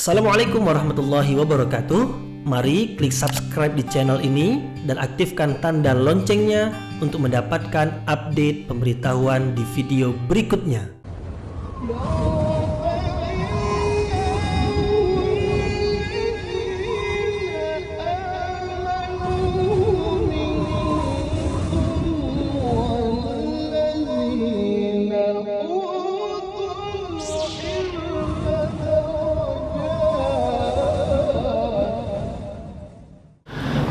Assalamualaikum warahmatullahi wabarakatuh. Mari klik subscribe di channel ini dan aktifkan tanda loncengnya untuk mendapatkan update pemberitahuan di video berikutnya.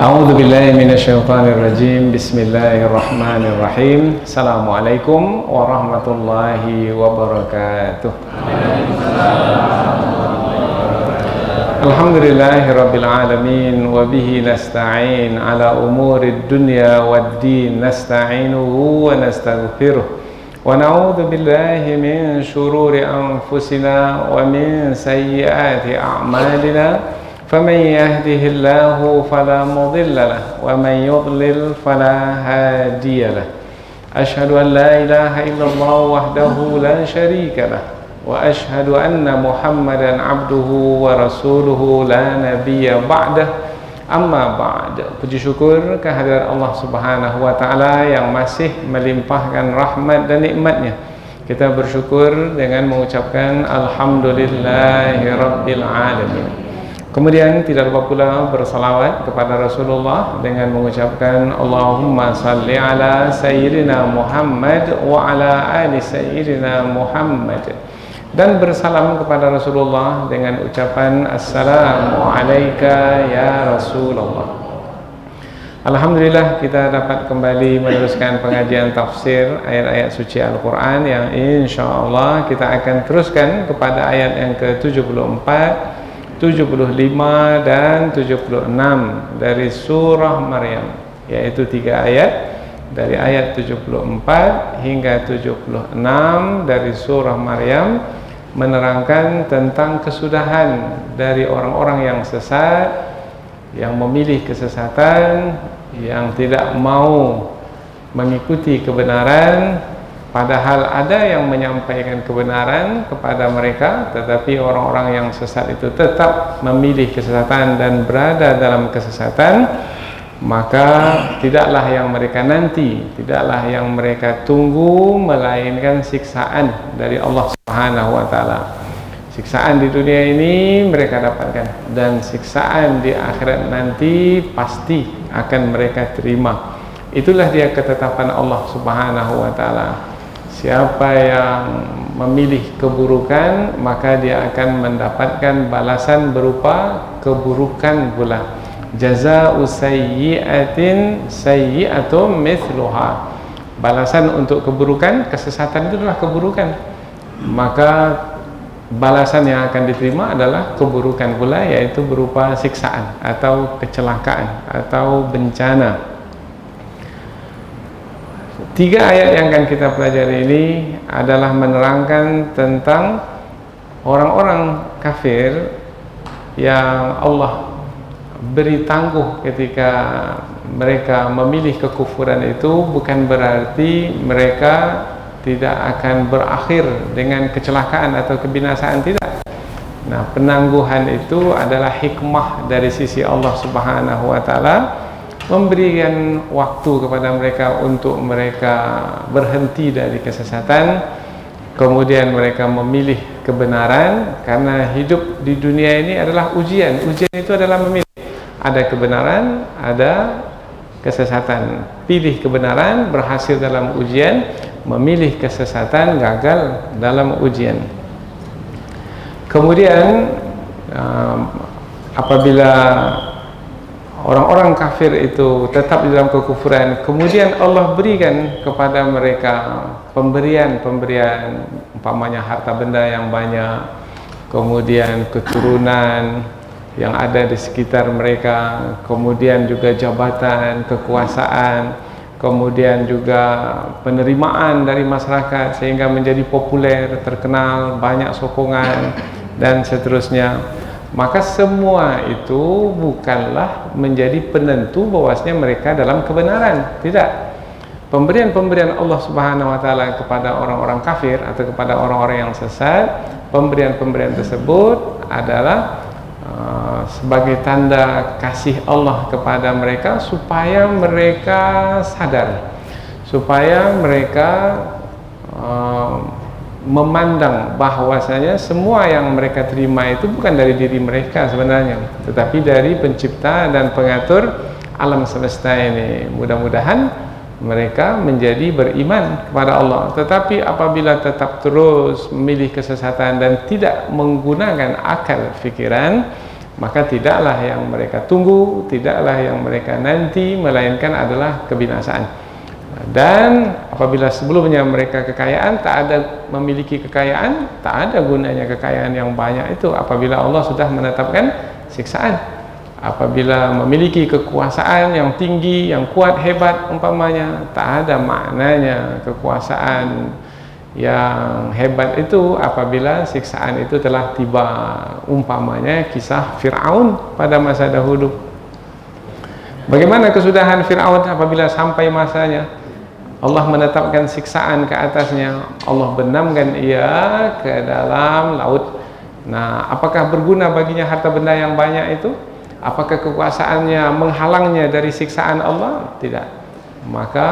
A'udzu billahi minasyaitonir rajim. Bismillahirrahmanirrahim. Assalamualaikum warahmatullahi wabarakatuh. Alhamdulillahirabbil alamin wa bihi nasta'in ala umurid dunya waddin nasta'inuhu wa nastaghfiruh wa na'udzu billahi min shururi anfusina wa min sayyiati a'malina. فمن يهده الله فلا مضل له ومن يضلل فلا هادي له أشهد أن لا إله إلا الله وحده لا شريك له وأشهد أن محمدا عبده ورسوله لا نبي بعده أما بعد. Puji syukur kehadirat Allah Subhanahu wa taala yang masih melimpahkan rahmat dan nikmatnya. Kita bersyukur dengan mengucapkan alhamdulillahirabbil alamin. Kemudian tidak lupa pula bersalawat kepada Rasulullah dengan mengucapkan Allahumma salli ala Sayyidina Muhammad wa ala ali Sayyidina Muhammad, dan bersalam kepada Rasulullah dengan ucapan Assalamu alayka ya Rasulullah. Alhamdulillah kita dapat kembali meneruskan pengajian tafsir ayat-ayat suci Al-Quran yang insyaAllah kita akan teruskan kepada ayat yang ke-74, 75 dan 76 dari surah Maryam, yaitu 3 ayat dari ayat 74 hingga 76 dari surah Maryam, menerangkan tentang kesudahan dari orang-orang yang sesat, yang memilih kesesatan, yang tidak mau mengikuti kebenaran, padahal ada yang menyampaikan kebenaran kepada mereka, tetapi orang-orang yang sesat itu tetap memilih kesesatan dan berada dalam kesesatan. Maka tidaklah yang mereka nanti, tidaklah yang mereka tunggu, melainkan siksaan dari Allah Subhanahu wa taala. Siksaan di dunia ini mereka dapatkan, dan siksaan di akhirat nanti pasti akan mereka terima. Itulah dia ketetapan Allah Subhanahu wa taala. Siapa yang memilih keburukan, maka dia akan mendapatkan balasan berupa keburukan pula. Jazaa'u sayyi'atin sayyi'atun mithluha. Balasan untuk keburukan, kesesatan itu adalah keburukan, maka balasan yang akan diterima adalah keburukan pula, yaitu berupa siksaan atau kecelakaan atau bencana. 3 ayat yang akan kita pelajari ini adalah menerangkan tentang orang-orang kafir yang Allah beri tangguh ketika mereka memilih kekufuran. Itu bukan berarti mereka tidak akan berakhir dengan kecelakaan atau kebinasaan, tidak. Nah, penangguhan itu adalah hikmah dari sisi Allah Subhanahu wa taala, memberikan waktu kepada mereka untuk mereka berhenti dari kesesatan, kemudian mereka memilih kebenaran, karena hidup di dunia ini adalah ujian. Ujian itu adalah memilih, ada kebenaran, ada kesesatan. Pilih kebenaran, berhasil dalam ujian; memilih kesesatan, gagal dalam ujian. Kemudian apabila orang-orang kafir itu tetap di dalam kekufuran, kemudian Allah berikan kepada mereka pemberian, umpamanya harta benda yang banyak, kemudian keturunan yang ada di sekitar mereka, kemudian juga jabatan, kekuasaan, kemudian juga penerimaan dari masyarakat sehingga menjadi populer, terkenal, banyak sokongan, dan seterusnya. Maka semua itu bukanlah menjadi penentu bahwasanya mereka dalam kebenaran, tidak. Pemberian-pemberian Allah Subhanahu wa taala kepada orang-orang kafir atau kepada orang-orang yang sesat, pemberian-pemberian tersebut adalah sebagai tanda kasih Allah kepada mereka, supaya mereka sadar, supaya mereka memandang bahwasanya semua yang mereka terima itu bukan dari diri mereka sebenarnya, tetapi dari pencipta dan pengatur alam semesta ini. Mudah-mudahan mereka menjadi beriman kepada Allah. Tetapi apabila tetap terus memilih kesesatan dan tidak menggunakan akal fikiran, maka tidaklah yang mereka tunggu, tidaklah yang mereka nanti, melainkan adalah kebinasaan. Dan apabila sebelumnya mereka kekayaan, tak ada memiliki kekayaan, tak ada gunanya kekayaan yang banyak itu apabila Allah sudah menetapkan siksaan. Apabila memiliki kekuasaan yang tinggi, yang kuat, hebat umpamanya, tak ada maknanya kekuasaan yang hebat itu apabila siksaan itu telah tiba. Umpamanya kisah Fir'aun pada masa dahulu. Bagaimana kesudahan Fir'aun apabila sampai masanya? Allah menetapkan siksaan ke atasnya, Allah benamkan ia ke dalam laut. Nah, apakah berguna baginya harta benda yang banyak itu? Apakah kekuasaannya menghalangnya dari siksaan Allah? Tidak. Maka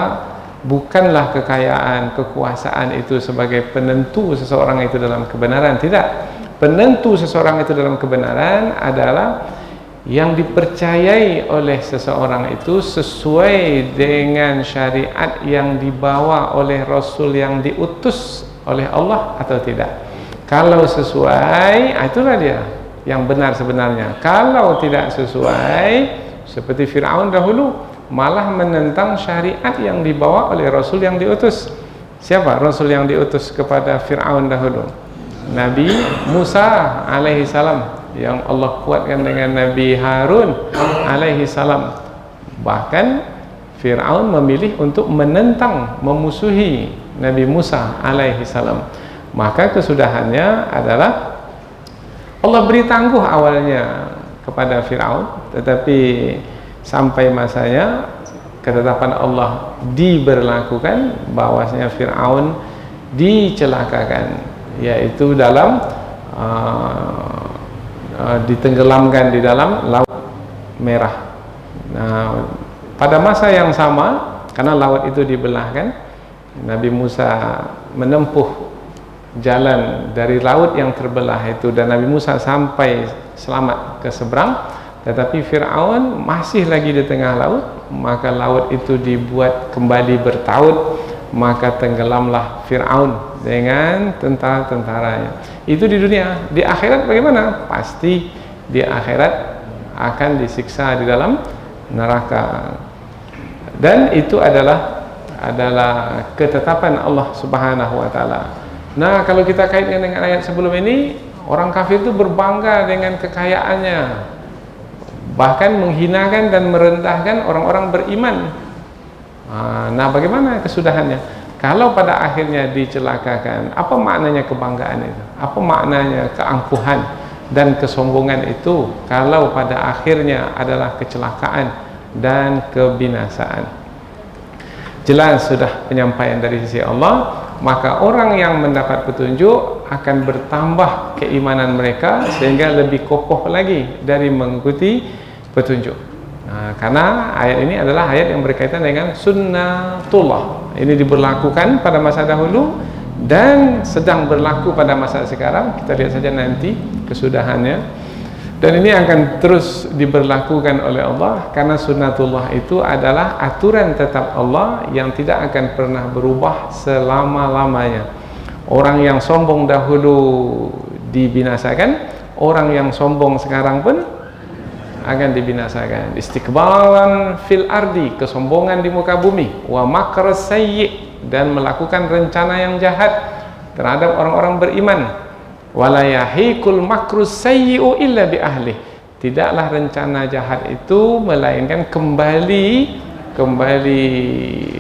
bukanlah kekayaan, kekuasaan itu sebagai penentu seseorang itu dalam kebenaran. Tidak. Penentu seseorang itu dalam kebenaran adalah yang dipercayai oleh seseorang itu sesuai dengan syariat yang dibawa oleh Rasul yang diutus oleh Allah atau tidak. Kalau sesuai, itulah dia yang benar sebenarnya. Kalau tidak sesuai, seperti Fir'aun dahulu, malah menentang syariat yang dibawa oleh Rasul yang diutus. Siapa Rasul yang diutus kepada Fir'aun dahulu? Nabi Musa alaihi salam, yang Allah kuatkan dengan Nabi Harun alaihi salam. Bahkan Fir'aun memilih untuk menentang, memusuhi Nabi Musa alaihi salam. Maka kesudahannya adalah Allah beri tangguh awalnya kepada Fir'aun, tetapi sampai masanya ketetapan Allah diberlakukan bahwasanya Fir'aun dicelakakan, yaitu dalam ditenggelamkan di dalam laut merah. Nah, pada masa yang sama, karena laut itu dibelahkan, Nabi Musa menempuh jalan dari laut yang terbelah itu, dan Nabi Musa sampai selamat ke seberang. Tetapi Fir'aun masih lagi di tengah laut, maka laut itu dibuat kembali bertaut, maka tenggelamlah Fir'aun dengan tentara-tentaranya. Itu di dunia. Di akhirat bagaimana? Pasti di akhirat akan disiksa di dalam neraka. Dan itu adalah ketetapan Allah Subhanahu wa taala. Nah, kalau kita kaitkan dengan ayat sebelum ini, orang kafir itu berbangga dengan kekayaannya, bahkan menghinakan dan merendahkan orang-orang beriman. Nah, bagaimana kesudahannya? Kalau pada akhirnya dicelakakan, apa maknanya kebanggaan itu? Apa maknanya keangkuhan dan kesombongan itu kalau pada akhirnya adalah kecelakaan dan kebinasaan? Jelas sudah penyampaian dari sisi Allah, maka orang yang mendapat petunjuk akan bertambah keimanan mereka sehingga lebih kokoh lagi dari mengikuti petunjuk. Nah, karena ayat ini adalah ayat yang berkaitan dengan sunnatullah. Ini diberlakukan pada masa dahulu dan sedang berlaku pada masa sekarang. Kita lihat saja nanti kesudahannya. Dan ini akan terus diberlakukan oleh Allah, karena sunnatullah itu adalah aturan tetap Allah yang tidak akan pernah berubah selama-lamanya. Orang yang sombong dahulu dibinasakan, orang yang sombong sekarang pun akan dibinasakan. Istikbaran fil ardi, kesombongan di muka bumi, wa makr sayyi, dan melakukan rencana yang jahat terhadap orang-orang beriman. Wala yahiqul makru sayyi'u illa bi ahli, tidaklah rencana jahat itu melainkan kembali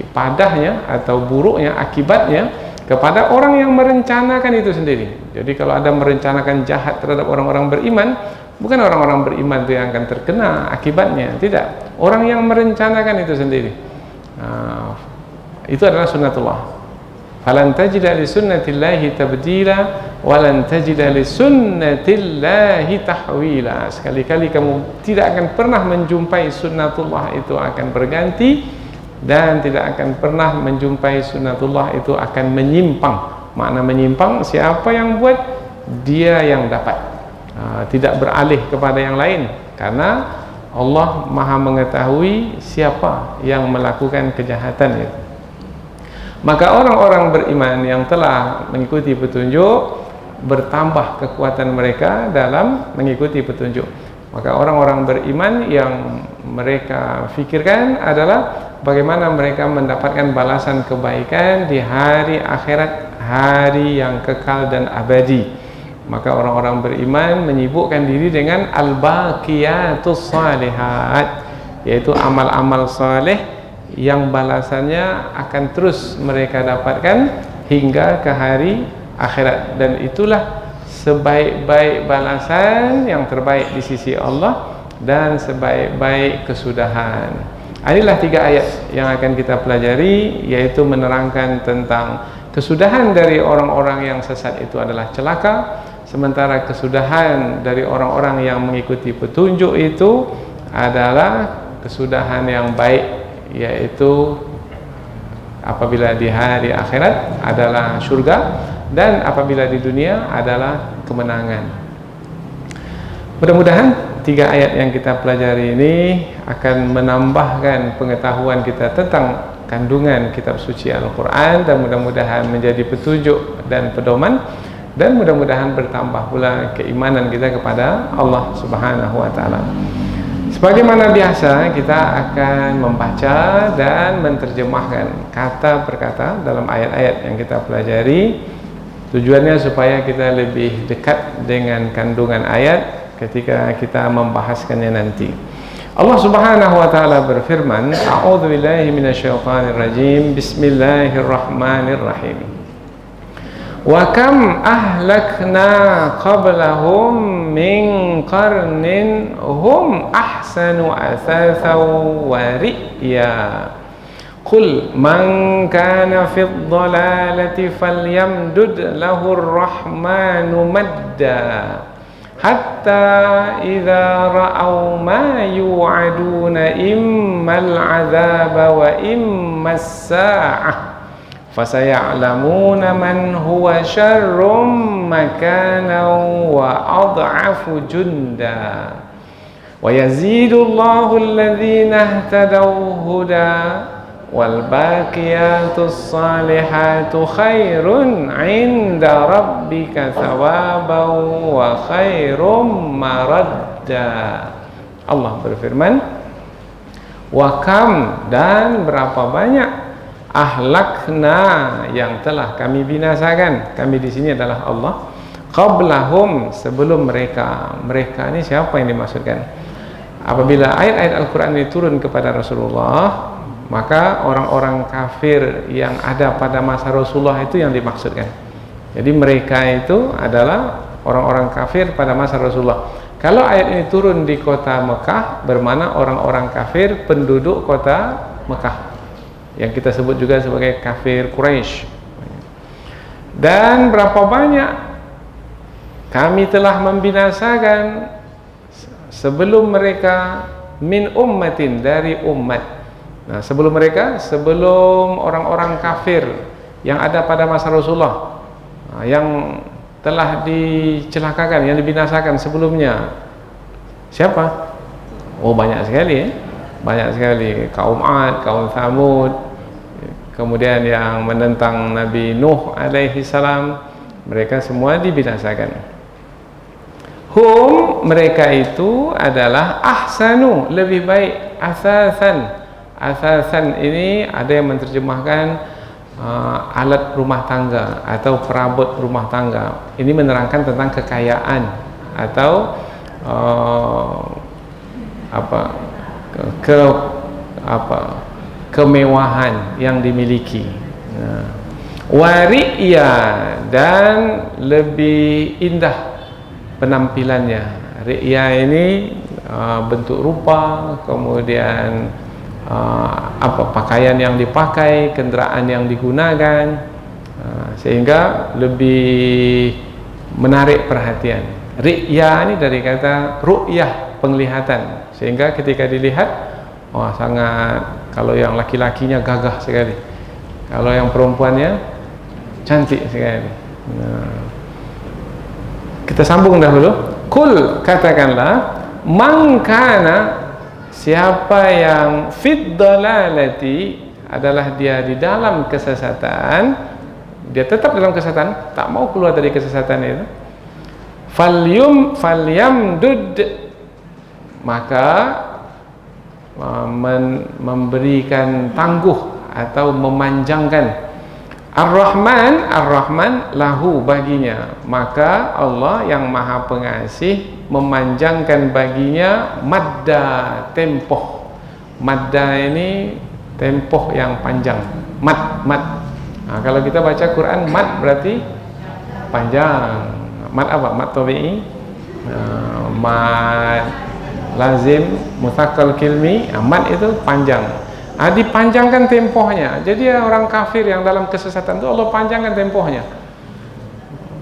padahnya atau buruknya akibatnya kepada orang yang merencanakan itu sendiri. Jadi kalau ada merencanakan jahat terhadap orang-orang beriman, bukan orang-orang beriman itu yang akan terkena akibatnya, tidak. Orang yang merencanakan itu sendiri. Itu adalah sunnatullah. falan tajida li sunnatillahi tabdila walan tajida li sunnatillahi tahwila. Sekali-kali kamu tidak akan pernah menjumpai sunnatullah itu akan berganti, dan tidak akan pernah menjumpai sunnatullah itu akan menyimpang. Makna menyimpang, siapa yang buat, dia yang dapat, tidak beralih kepada yang lain, karena Allah maha mengetahui siapa yang melakukan kejahatan itu. Maka orang-orang beriman yang telah mengikuti petunjuk, bertambah kekuatan mereka dalam mengikuti petunjuk. Maka orang-orang beriman yang mereka fikirkan adalah bagaimana mereka mendapatkan balasan kebaikan di hari akhirat, hari yang kekal dan abadi. Maka orang-orang beriman menyibukkan diri dengan al-baqiyatus salihat, yaitu amal-amal saleh yang balasannya akan terus mereka dapatkan hingga ke hari akhirat. Dan itulah sebaik-baik balasan, yang terbaik di sisi Allah, dan sebaik-baik kesudahan. Inilah 3 ayat yang akan kita pelajari, yaitu menerangkan tentang kesudahan dari orang-orang yang sesat itu adalah celaka, sementara kesudahan dari orang-orang yang mengikuti petunjuk itu adalah kesudahan yang baik, yaitu apabila di hari akhirat adalah surga, dan apabila di dunia adalah kemenangan. Mudah-mudahan 3 ayat yang kita pelajari ini akan menambahkan pengetahuan kita tentang kandungan kitab suci Al-Quran, dan mudah-mudahan menjadi petunjuk dan pedoman, dan mudah-mudahan bertambah pula keimanan kita kepada Allah Subhanahu wa taala. Sebagaimana biasa, kita akan membaca dan menerjemahkan kata per kata dalam ayat-ayat yang kita pelajari. Tujuannya supaya kita lebih dekat dengan kandungan ayat ketika kita membahaskannya nanti. Allah Subhanahu wa taala berfirman, A'udzu billahi minasyaitonir rajim. Bismillahirrahmanirrahim. Wa kam ahlakna qablahum min qarnin hum ahsanu athathan wa ri'ya. Qul man kana fid dhalalati falyamdud lahu ar-rahmanu madda hatta idza ra'aw ma yu'aduna immal 'adzaba wa immas sa'ah fasaya'lamuna man huwa syarrum makanan wa ad'afu junda wa yazidullahu alladhina ihtadaw huda wal baqiyatus salihatu khairun 'inda rabbika thawaban wa khairum maradda. Allah berfirman, wa kam, dan berapa banyak, ahlakna, yang telah kami binasakan. Kami di sini adalah Allah. Qablahum, sebelum mereka. Mereka ini siapa yang dimaksudkan? Apabila ayat-ayat Al-Quran ini turun kepada Rasulullah, maka orang-orang kafir yang ada pada masa Rasulullah itu yang dimaksudkan. Jadi mereka itu adalah orang-orang kafir pada masa Rasulullah. Kalau ayat ini turun di kota Mekah, bermakna orang-orang kafir penduduk kota Mekah, yang kita sebut juga sebagai kafir Quraisy. Dan berapa banyak kami telah membinasakan sebelum mereka, min ummatin, dari umat. Nah, sebelum mereka, sebelum orang-orang kafir yang ada pada masa Rasulullah, yang telah dicelakakan, yang dibinasakan sebelumnya, siapa? Oh, banyak sekali, banyak sekali. Kaum Ad, kaum Thamud, kemudian yang menentang Nabi Nuh alaihi salam, mereka semua dibinasakan. Hum, mereka itu adalah ahsanu, lebih baik, asasan. Asasan ini ada yang menerjemahkan alat rumah tangga atau perabot rumah tangga. Ini menerangkan tentang kekayaan atau kemewahan yang dimiliki. Wari'ya, dan lebih indah penampilannya. Ri'ya ini bentuk rupa, kemudian pakaian yang dipakai, kenderaan yang digunakan, sehingga lebih menarik perhatian. Ri'ya ini dari kata ru'yah, penglihatan, sehingga ketika dilihat, wah sangat, kalau yang laki-lakinya gagah sekali, kalau yang perempuannya cantik sekali. Nah, kita sambung dahulu. Kul, katakanlah, man kana, siapa yang fid dalalati, adalah dia di dalam kesesatan, dia tetap dalam kesesatan, tak mau keluar dari kesesatan itu, falyamdud, maka memberikan tangguh atau memanjangkan. Ar-Rahman lahu, baginya, maka Allah yang Maha Pengasih memanjangkan baginya madda, tempoh. Madda ini tempoh yang panjang, mad. Nah, kalau kita baca Quran, mad berarti panjang. Mad apa? Mad tabi'i, mad lazim, mutaqqal kilmi. Mad itu panjang. Dipanjangkan tempohnya. Jadi orang kafir yang dalam kesesatan itu Allah panjangkan tempohnya.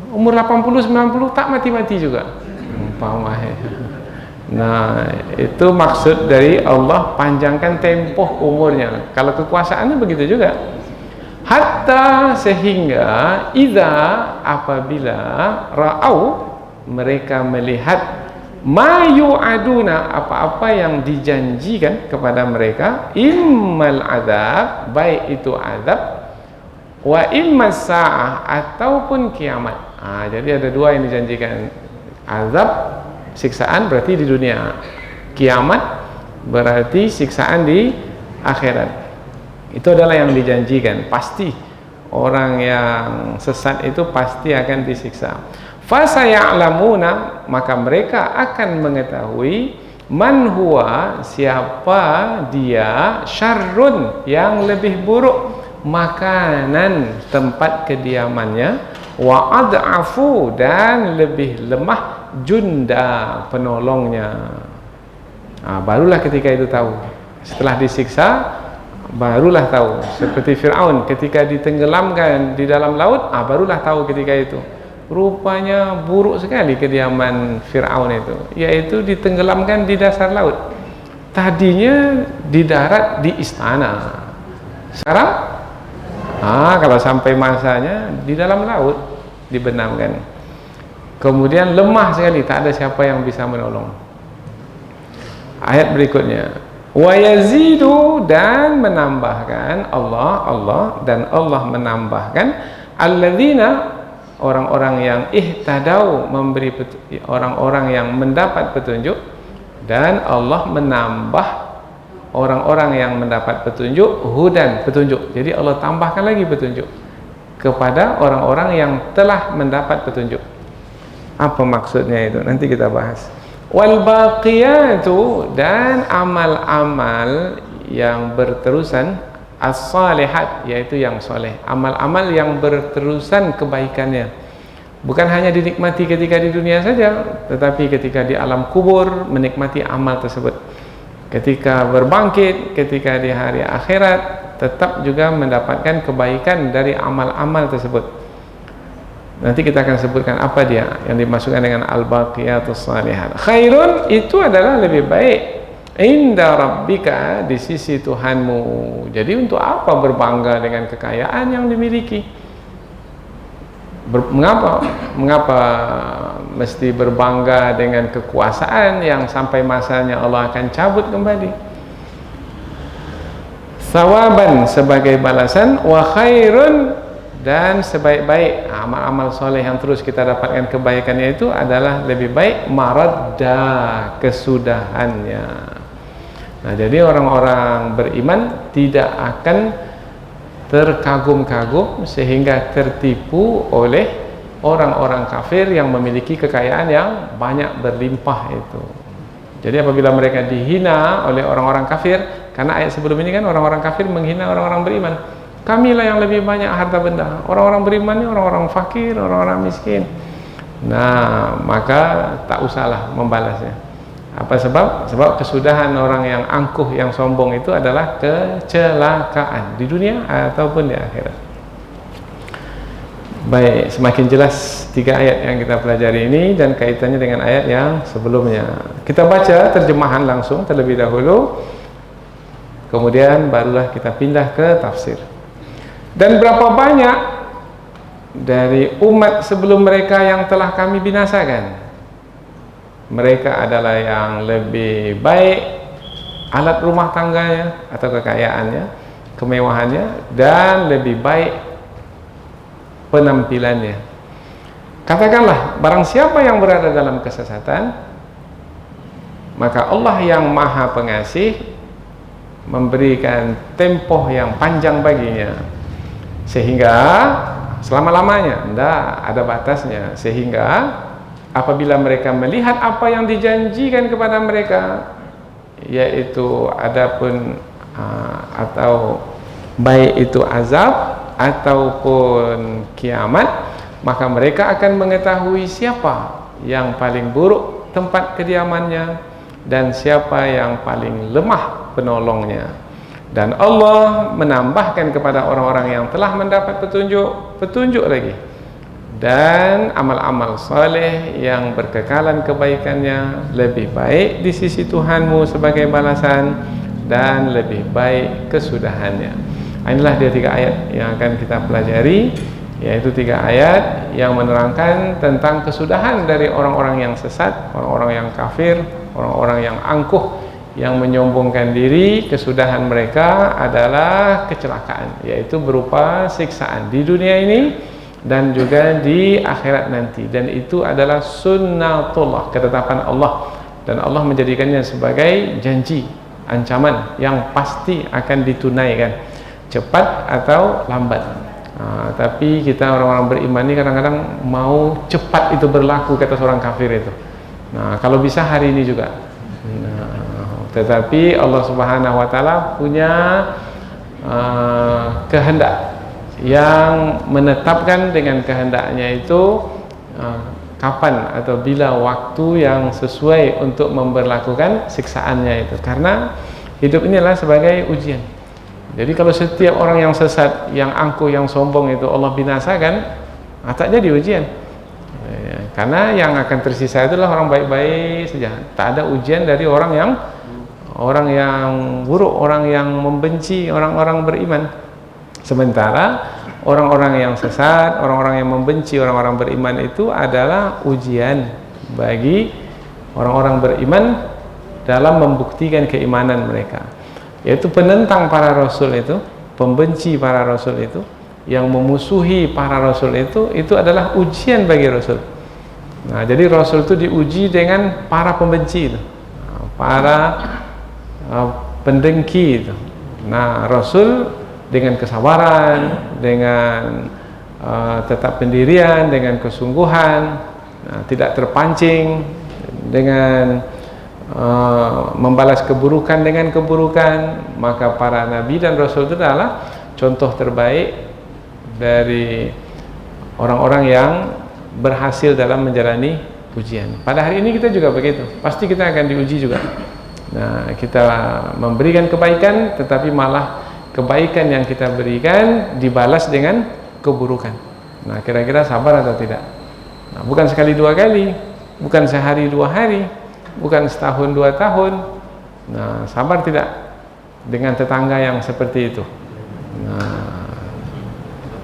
Umur 80-90 tak mati-mati juga. Nah, itu maksud dari Allah panjangkan tempoh umurnya. Kalau kekuasaannya begitu juga. Hatta, sehingga idza, apabila ra'au, mereka melihat ma yu'aduna, apa-apa yang dijanjikan kepada mereka, immal adab, baik itu adab, wa immas sa'ah, ataupun kiamat. Jadi ada dua yang dijanjikan. Azab, siksaan, berarti di dunia. Kiamat berarti siksaan di akhirat. Itu adalah yang dijanjikan. Pasti orang yang sesat itu pasti akan disiksa. Fasaya'lamuna, maka mereka akan mengetahui, man huwa, siapa dia, syarrun, yang lebih buruk, makanan, tempat kediamannya, wa ad'afu, dan lebih lemah, junda, penolongnya. Barulah ketika itu tahu. Setelah disiksa, barulah tahu. Seperti Fir'aun ketika ditenggelamkan di dalam laut, barulah tahu ketika itu. Rupanya buruk sekali kediaman Fir'aun itu, yaitu ditenggelamkan di dasar laut. Tadinya di darat, di istana. Sekarang kalau sampai masanya di dalam laut, dibenamkan. Kemudian lemah sekali, tak ada siapa yang bisa menolong. Ayat berikutnya, wa yazidu, dan menambahkan Allah dan Allah menambahkan alladzina, orang-orang yang ihtadau, memberi orang-orang yang mendapat petunjuk, dan Allah menambah orang-orang yang mendapat petunjuk, hudan, petunjuk. Jadi Allah tambahkan lagi petunjuk kepada orang-orang yang telah mendapat petunjuk. Apa maksudnya itu? Nanti kita bahas. Wal baqiyatu, dan amal-amal yang berterusan, as-salihat, yaitu yang soleh, amal-amal yang berterusan kebaikannya, bukan hanya dinikmati ketika di dunia saja, tetapi ketika di alam kubur menikmati amal tersebut, ketika berbangkit, ketika di hari akhirat tetap juga mendapatkan kebaikan dari amal-amal tersebut. Nanti kita akan sebutkan apa dia yang dimasukkan dengan al-baqiyatus salihat. Khairun, itu adalah lebih baik, inda rabbika, di sisi Tuhanmu. Jadi untuk apa berbangga dengan kekayaan yang dimiliki? Mengapa mesti berbangga dengan kekuasaan yang sampai masanya Allah akan cabut kembali? Sawaban, sebagai balasan, wa khairun, dan sebaik-baik amal-amal soleh yang terus kita dapatkan kebaikannya itu adalah lebih baik, maradda, kesudahannya. Nah, jadi orang-orang beriman tidak akan terkagum-kagum sehingga tertipu oleh orang-orang kafir yang memiliki kekayaan yang banyak berlimpah itu. Jadi apabila mereka dihina oleh orang-orang kafir, karena ayat sebelum ini kan orang-orang kafir menghina orang-orang beriman, kamilah yang lebih banyak harta benda, orang-orang beriman ini orang-orang fakir, orang-orang miskin. Nah, maka tak usahlah membalasnya. Apa sebab? Sebab kesudahan orang yang angkuh, yang sombong itu adalah kecelakaan di dunia ataupun di akhirat. Baik, semakin jelas 3 ayat yang kita pelajari ini dan kaitannya dengan ayat yang sebelumnya. Kita baca terjemahan langsung terlebih dahulu, kemudian barulah kita pindah ke tafsir. Dan berapa banyak dari umat sebelum mereka yang telah kami binasakan. Mereka adalah yang lebih baik alat rumah tangganya atau kekayaannya, kemewahannya, dan lebih baik penampilannya. Katakanlah, barang siapa yang berada dalam kesesatan, maka Allah yang Maha Pengasih memberikan tempoh yang panjang baginya, sehingga selama-lamanya, tidak ada batasnya, sehingga apabila mereka melihat apa yang dijanjikan kepada mereka, yaitu adapun atau baik itu azab ataupun kiamat, maka mereka akan mengetahui siapa yang paling buruk tempat kediamannya dan siapa yang paling lemah penolongnya. Dan Allah menambahkan kepada orang-orang yang telah mendapat petunjuk lagi, dan amal-amal saleh yang berkekalan kebaikannya lebih baik di sisi Tuhanmu sebagai balasan dan lebih baik kesudahannya. Inilah dia 3 ayat yang akan kita pelajari, yaitu 3 ayat yang menerangkan tentang kesudahan dari orang-orang yang sesat, orang-orang yang kafir, orang-orang yang angkuh, yang menyombongkan diri. Kesudahan mereka adalah kecelakaan, yaitu berupa siksaan di dunia ini dan juga di akhirat nanti. Dan itu adalah sunnatullah, ketetapan Allah, dan Allah menjadikannya sebagai janji, ancaman yang pasti akan ditunaikan, cepat atau lambat. Tapi kita orang-orang beriman ini kadang-kadang mau cepat itu berlaku, kata seorang kafir itu. Kalau bisa hari ini juga. Tetapi Allah Subhanahu wa taala punya kehendak yang menetapkan dengan kehendaknya itu kapan atau bila waktu yang sesuai untuk memberlakukan siksaannya itu. Karena hidup ini adalah sebagai ujian. Jadi kalau setiap orang yang sesat, yang angkuh, yang sombong itu Allah binasakan, tak jadi ujian. Karena yang akan tersisa itulah orang baik-baik saja. Tak ada ujian dari orang yang buruk, orang yang membenci orang-orang beriman. Sementara orang-orang yang sesat, orang-orang yang membenci orang-orang beriman itu adalah ujian bagi orang-orang beriman dalam membuktikan keimanan mereka. Yaitu penentang para rasul itu, pembenci para rasul itu, yang memusuhi para rasul itu adalah ujian bagi rasul. Jadi rasul itu diuji dengan para pembenci itu, para pendengki itu. Rasul dengan kesabaran, dengan tetap pendirian, dengan kesungguhan, tidak terpancing, dengan membalas keburukan dengan keburukan, maka para nabi dan rasul itu adalah contoh terbaik dari orang-orang yang berhasil dalam menjalani ujian. Pada hari ini kita juga begitu, pasti kita akan diuji juga. Kita memberikan kebaikan, tetapi malah kebaikan yang kita berikan dibalas dengan keburukan. Kira-kira sabar atau tidak? Bukan sekali 2 kali, bukan sehari 2 hari, bukan setahun 2 tahun. Sabar tidak dengan tetangga yang seperti itu?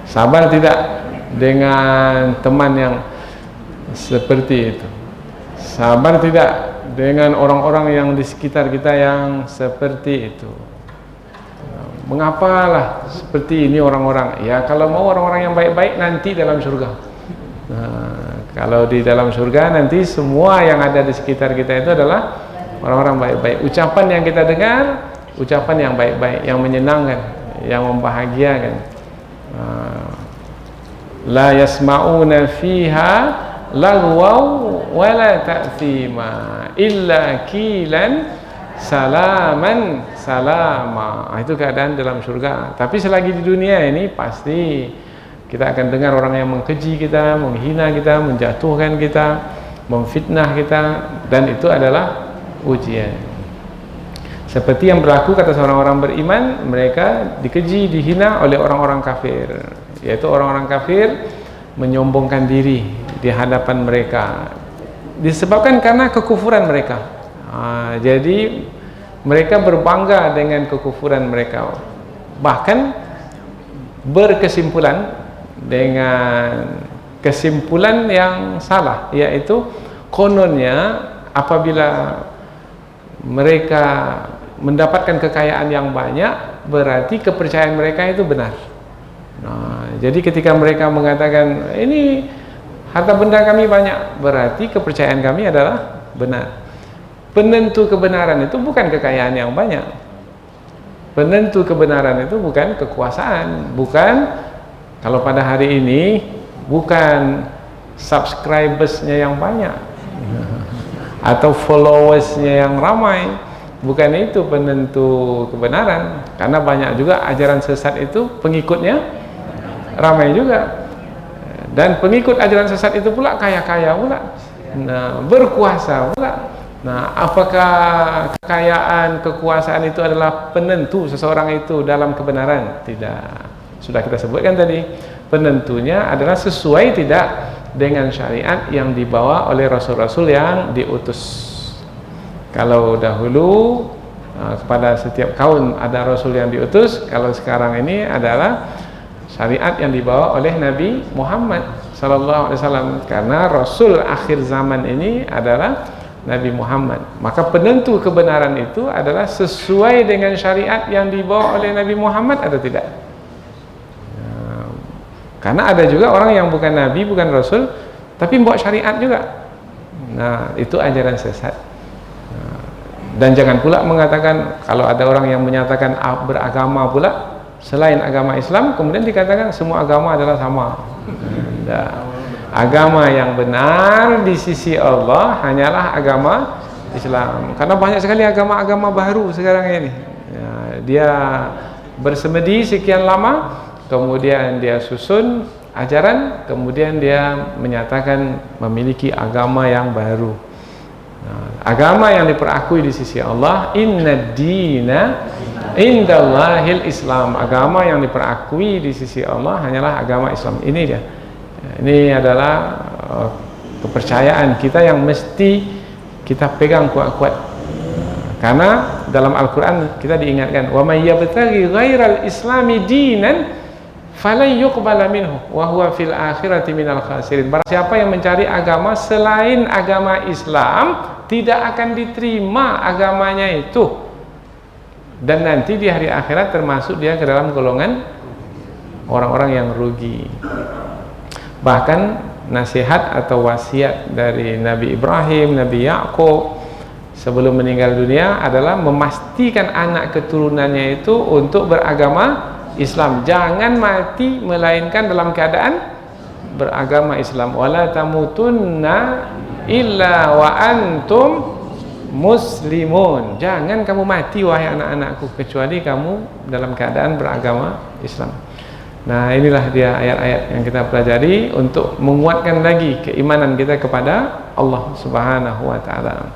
Sabar tidak dengan teman yang seperti itu? Sabar tidak dengan orang-orang yang di sekitar kita yang seperti itu? Mengapalah seperti ini orang-orang? Ya, kalau mau orang-orang yang baik-baik nanti dalam surga. Kalau di dalam surga nanti semua yang ada di sekitar kita itu adalah orang-orang baik-baik. Ucapan yang kita dengar, ucapan yang baik-baik, yang menyenangkan, yang membahagiakan. La yasma'una fiha lagwaw wala ta'thima illa kilan salaman salama. Itu keadaan dalam surga. Tapi selagi di dunia ini pasti kita akan dengar orang yang mengkeji kita, menghina kita, menjatuhkan kita, memfitnah kita, dan itu adalah ujian. Seperti yang berlaku kata seorang orang beriman, mereka dikeji, dihina oleh orang-orang kafir. Yaitu orang-orang kafir menyombongkan diri di hadapan mereka, disebabkan karena kekufuran mereka. Jadi mereka berbangga dengan kekufuran mereka, bahkan berkesimpulan dengan kesimpulan yang salah, yaitu kononnya apabila mereka mendapatkan kekayaan yang banyak, berarti kepercayaan mereka itu benar. Jadi ketika mereka mengatakan ini harta benda kami banyak, berarti kepercayaan kami adalah benar. Penentu kebenaran itu bukan kekayaan yang banyak. Penentu kebenaran itu bukan kekuasaan, bukan, kalau pada hari ini, bukan subscribersnya yang banyak atau followersnya yang ramai. Bukan itu penentu kebenaran, karena banyak juga ajaran sesat itu pengikutnya ramai juga, dan pengikut ajaran sesat itu pula kaya-kaya pula, berkuasa pula. Nah, apakah kekayaan, kekuasaan itu adalah penentu seseorang itu dalam kebenaran? Tidak. Sudah kita sebutkan tadi, penentunya adalah sesuai tidak dengan syariat yang dibawa oleh rasul-rasul yang diutus. Kalau dahulu kepada setiap kaum ada rasul yang diutus, kalau sekarang ini adalah syariat yang dibawa oleh Nabi Muhammad SAW, karena rasul akhir zaman ini adalah Nabi Muhammad. Maka penentu kebenaran itu adalah sesuai dengan syariat yang dibawa oleh Nabi Muhammad atau tidak. Karena ada juga orang yang bukan Nabi, bukan Rasul, tapi membawa syariat juga. Nah, itu ajaran sesat. Dan jangan pula mengatakan, kalau ada orang yang menyatakan beragama pula selain agama Islam, kemudian dikatakan semua agama adalah sama. Agama yang benar di sisi Allah hanyalah agama Islam. Karena banyak sekali agama-agama baru sekarang ini. Dia bersemedi sekian lama, kemudian dia susun ajaran, kemudian dia menyatakan memiliki agama yang baru. Agama yang diperakui di sisi Allah, inna dina indallahil Islam. Agama yang diperakui di sisi Allah hanyalah agama Islam. Ini dia. Ini adalah kepercayaan kita yang mesti kita pegang kuat-kuat. Karena dalam Al-Quran kita diingatkan, wa may yabtaghi ghairal islami dinan falan yuqbala minhu wa huwa fil akhirati minal khasirin. Barang siapa yang mencari agama selain agama Islam, tidak akan diterima agamanya itu, dan nanti di hari akhirat termasuk dia ke dalam golongan orang-orang yang rugi. Bahkan nasihat atau wasiat dari Nabi Ibrahim, Nabi Yakub sebelum meninggal dunia adalah memastikan anak keturunannya itu untuk beragama Islam. Jangan mati melainkan dalam keadaan beragama Islam. Wala tamutunna illa wa antum muslimun. Jangan kamu mati wahai anak-anakku kecuali kamu dalam keadaan beragama Islam. Nah, inilah dia ayat-ayat yang kita pelajari untuk menguatkan lagi keimanan kita kepada Allah Subhanahu wa taala.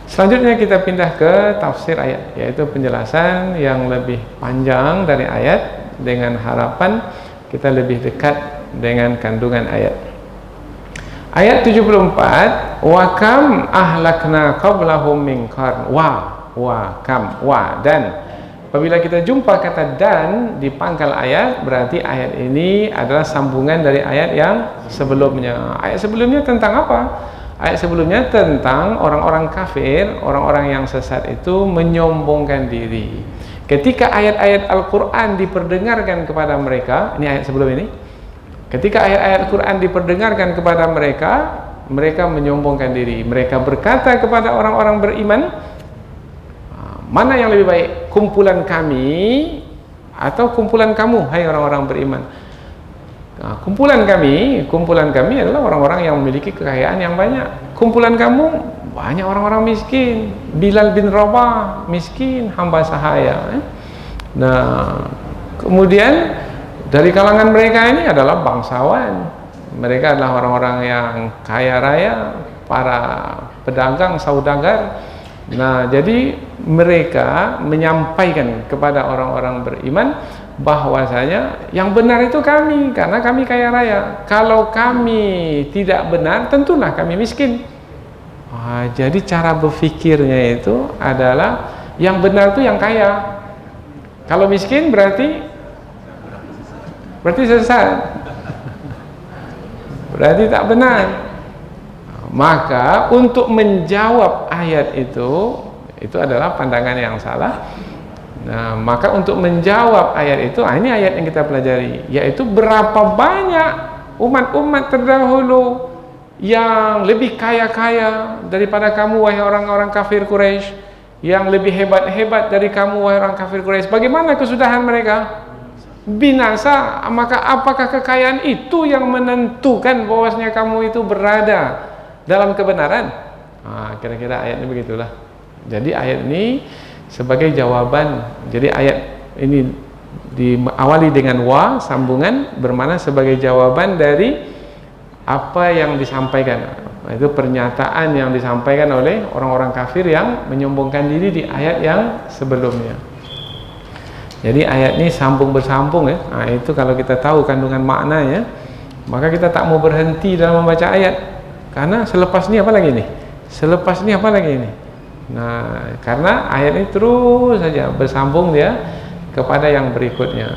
Selanjutnya kita pindah ke tafsir ayat, yaitu penjelasan yang lebih panjang dari ayat dengan harapan kita lebih dekat dengan kandungan ayat. Ayat 74, wa kam ahlakna qablahum min qarn. Wa kam, dan apabila kita jumpa kata dan di pangkal ayat, berarti ayat ini adalah sambungan dari ayat yang sebelumnya. Ayat sebelumnya tentang apa? Ayat sebelumnya tentang orang-orang kafir, orang-orang yang sesat itu menyombongkan diri. Ketika ayat-ayat Al-Quran diperdengarkan kepada mereka, ini ayat sebelum ini, ketika ayat-ayat Al-Quran diperdengarkan kepada mereka, mereka menyombongkan diri. Mereka berkata kepada orang-orang beriman, mana yang lebih baik, kumpulan kami atau kumpulan kamu, hai orang-orang beriman? Kumpulan kami adalah orang-orang yang memiliki kekayaan yang banyak. Kumpulan kamu banyak orang-orang miskin. Bilal bin Rabah miskin, hamba sahaya. Nah, kemudian dari kalangan mereka ini adalah bangsawan. Mereka adalah orang-orang yang kaya raya, para pedagang, saudagar. Nah, jadi mereka menyampaikan kepada orang-orang beriman bahwasanya yang benar itu kami, karena kami kaya raya. Kalau kami tidak benar, tentulah kami miskin. Jadi cara berfikirnya itu adalah yang benar itu yang kaya. Kalau miskin berarti sesat, berarti tak benar. Maka untuk menjawab ayat itu adalah pandangan yang salah. Nah, maka untuk menjawab ayat itu, ini ayat yang kita pelajari, yaitu berapa banyak umat-umat terdahulu yang lebih kaya-kaya daripada kamu, wahai orang-orang kafir Quraisy, yang lebih hebat-hebat dari kamu, wahai orang kafir Quraisy. Bagaimana kesudahan mereka? Binasa. Maka apakah kekayaan itu yang menentukan bahwasanya kamu itu berada dalam kebenaran? Kira-kira ayatnya begitulah. Jadi ayat ini sebagai jawaban. Jadi ayat ini diawali dengan wa, sambungan, bermakna sebagai jawaban dari apa yang disampaikan. Itu pernyataan yang disampaikan oleh orang-orang kafir yang menyombongkan diri di ayat yang sebelumnya. Jadi ayat ini sambung bersambung ya. Itu kalau kita tahu kandungan maknanya, maka kita tak mau berhenti dalam membaca ayat. Karena selepas ini apa lagi nih? Selepas ini apa lagi nih? Nah, karena ayat ini terus saja bersambung dia kepada yang berikutnya.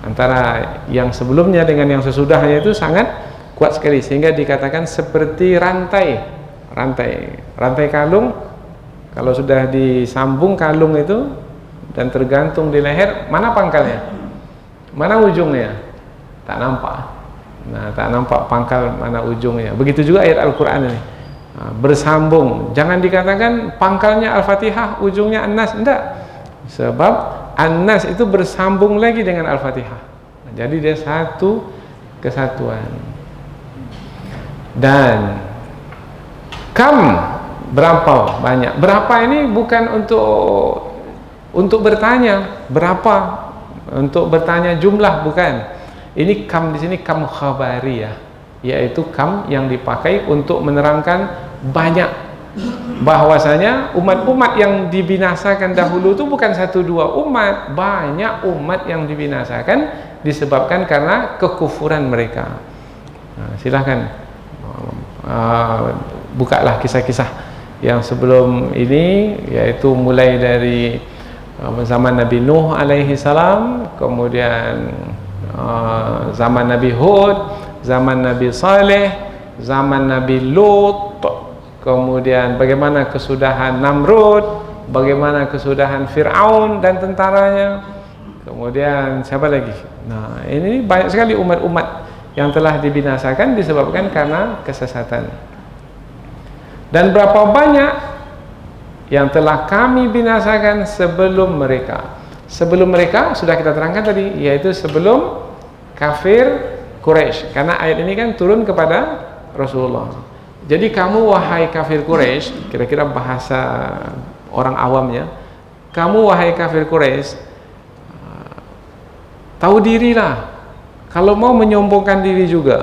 Antara yang sebelumnya dengan yang sesudahnya itu sangat kuat sekali, sehingga dikatakan seperti rantai kalung. Kalau sudah disambung kalung itu dan tergantung di leher, mana pangkalnya, mana ujungnya, tak nampak. Nah, tak nampak pangkal mana ujungnya. Begitu juga ayat Al-Quran ini bersambung. Jangan dikatakan pangkalnya Al-Fatihah, ujungnya An-Nas. Tidak, sebab An-Nas itu bersambung lagi dengan Al-Fatihah. Jadi dia satu kesatuan. Dan kam, berapa banyak? Berapa ini bukan untuk bertanya berapa, untuk bertanya jumlah, bukan. Ini kam di sini kam khabariyah, yaitu kam yang dipakai untuk menerangkan banyak, bahwasanya umat-umat yang dibinasakan dahulu itu bukan satu dua umat, banyak umat yang dibinasakan disebabkan karena kekufuran mereka. Silahkan bukalah kisah-kisah yang sebelum ini, yaitu mulai dari zaman Nabi Nuh alaihi salam, kemudian zaman Nabi Hud, zaman Nabi Saleh, zaman Nabi Lut, kemudian bagaimana kesudahan Namrud, bagaimana kesudahan Fir'aun dan tentaranya, kemudian siapa lagi. Nah, ini banyak sekali umat-umat yang telah dibinasakan disebabkan karena kesesatan. Dan berapa banyak yang telah kami binasakan sebelum mereka. Sebelum mereka sudah kita terangkan tadi, yaitu sebelum kafir Quraisy, karena ayat ini kan turun kepada Rasulullah. Jadi kamu wahai kafir Quraisy, kira-kira bahasa orang awamnya, kamu wahai kafir Quraisy, tahu dirilah. Kalau mau menyombongkan diri juga,